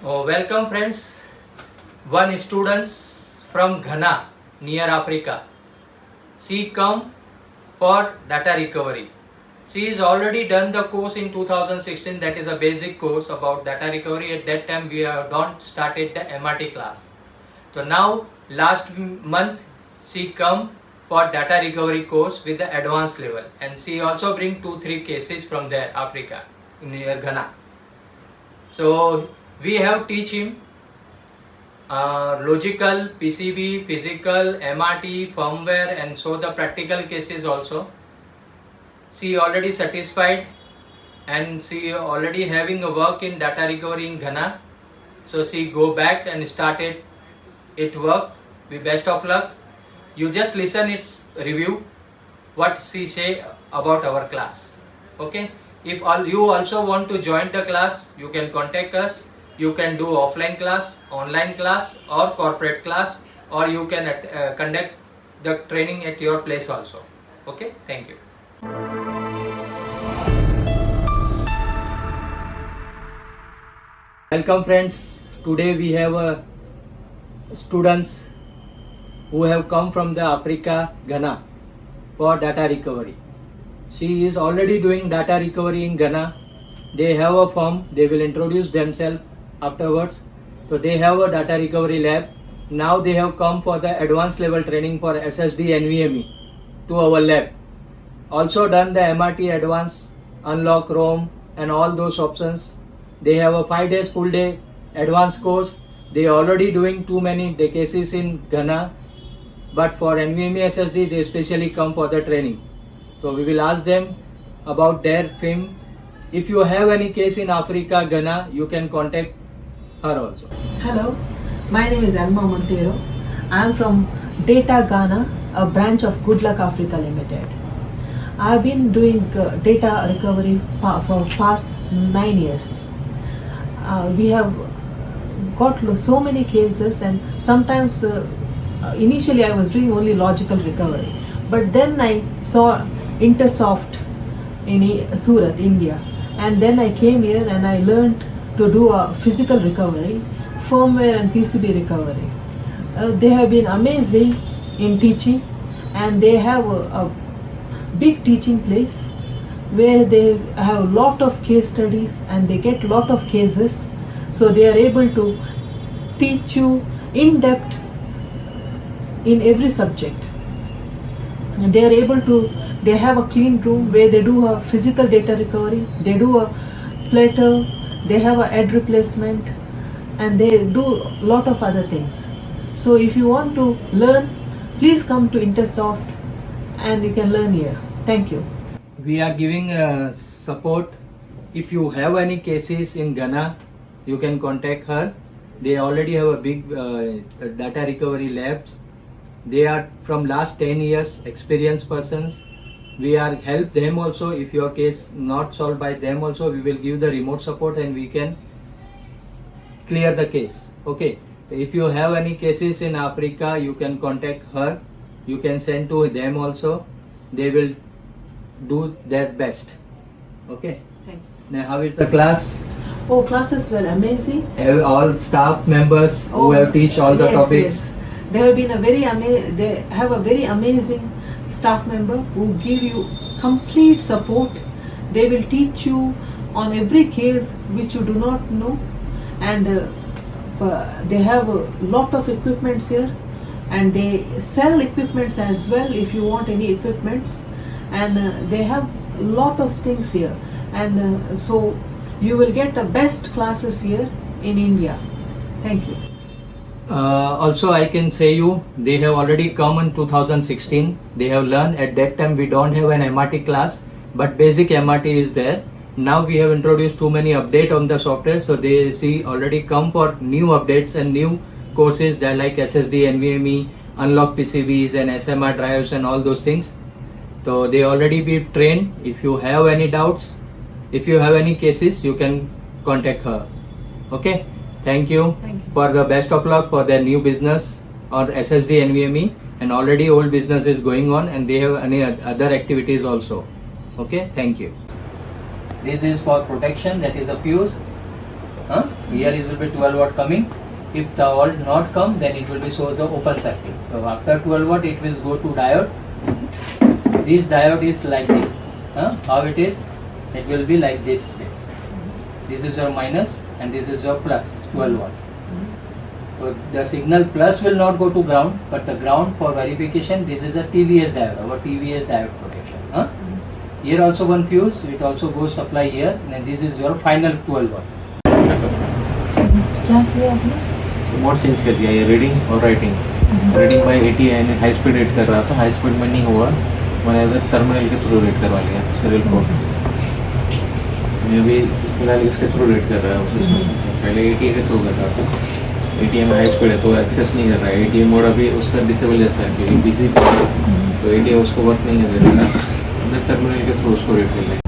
Welcome friends. One student from Ghana, near Africa. She come for data recovery. She is already done the course in 2016. That is a basic course about data recovery. At that time we have not started the MRT class. So now last month she come for data recovery course with the advanced level, and she also bring 2-3 cases from there Africa near Ghana. So we have teach him logical, PCB, physical, MRT, firmware, and so the practical cases also. She already satisfied and she already having a work in data recovery in Ghana. So she go back and started it work. With best of luck. You just listen its review, what she say about our class. Okay. If you also want to join the class, you can contact us. You can do offline class, online class, or corporate class, or you can conduct the training at your place also. Okay, thank you. Welcome friends. Today we have students who have come from the Africa, Ghana for data recovery. She is already doing data recovery in Ghana. They have a firm. They will introduce themselves afterwards. So they have a data recovery lab. Now they have come for the advanced level training for SSD NVMe to our lab. Also done the MRT advanced, unlock ROM and all those options. They have a 5 days full day advanced course. They already doing too many cases in Ghana. But for NVMe SSD they especially come for the training. So we will ask them about their firm. If you have any case in Africa, Ghana, you can contact her also. Hello, my name is Alma Montero. I am from Data Ghana, a branch of Good Luck Africa Limited. I have been doing data recovery for past 9 years. We have got so many cases, and sometimes initially I was doing only logical recovery, but then I saw Intersoft in Surat, India, and then I came here and I learned to do a physical recovery, firmware and PCB recovery. They have been amazing in teaching, and they have a big teaching place where they have a lot of case studies and they get a lot of cases, so they are able to teach you in depth in every subject. And they are able to, they have a clean room where they do a physical data recovery, they do a platter, they have a head replacement, and they do a lot of other things. So if you want to learn, please come to Intersoft and you can learn here. Thank you. We are giving support. If you have any cases in Ghana, you can contact her. They already have a big data recovery labs. They are from last 10 years experienced persons. We are help them also. If your case not solved by them also, we will give the remote support and we can clear the case. Okay. If you have any cases in Africa, you can contact her. You can send to them also. They will do their best. Okay. Thank you. Now how is the class? Oh, classes were amazing. Have all staff members who have teach all the topics? Yes. They have been they have a very amazing staff member who give you complete support. They will teach you on every case which you do not know, and they have a lot of equipments here, and they sell equipments as well if you want any equipments, and they have a lot of things here, and so you will get the best classes here in India. Thank you. Also I can say you, they have already come in 2016. They have learned. At that time we don't have an MRT class, but basic MRT is there. Now we have introduced too many update on the software, so they see already come for new updates and new courses that like SSD, NVMe, unlock PCBs and SMR drives and all those things. So they already be trained. If you have any doubts, if you have any cases, you can contact her. Okay. Thank you. Thank you. For the best of luck for their new business or SSD NVMe, and already old business is going on and they have any other activities also. Okay. Thank you. This is for protection. That is a fuse. Huh? Here it will be 12 watt coming. If the volt not come, then it will be show the open circuit. So after 12 watt, it will go to diode. This diode is like this. How it is? It will be like this. This is your minus and this is your plus 12 watt. So the signal plus will not go to ground, but the ground for verification, this is a TVS diode, our TVS diode protection. Here also one fuse, it also goes supply here, and this is your final 12 watt. क्या किया आपने? Mode change कर दिया, ये reading और writing. Reading by 80 यानी high speed read कर रहा था, हाई स्पीड में नहीं हुआ, मैंने इधर टर्मिनल के थ्रू रीड करवा लिया सीरियल पोर्ट। मैं अभी फिलहाल इसके थ्रू रीड कर रहा हूँ, पहले 80 के थ्रू कर रहा था। ATM हाई स्पीड है तो एक्सेस नहीं कर रहा है, ATM मोड अभी उसका डिसेबल जैसा है, क्योंकि बिजी तो ATM उसको वर्क नहीं कर रहा है, अंदर टर्मिनल के थ्रू उसको रीड कर लें।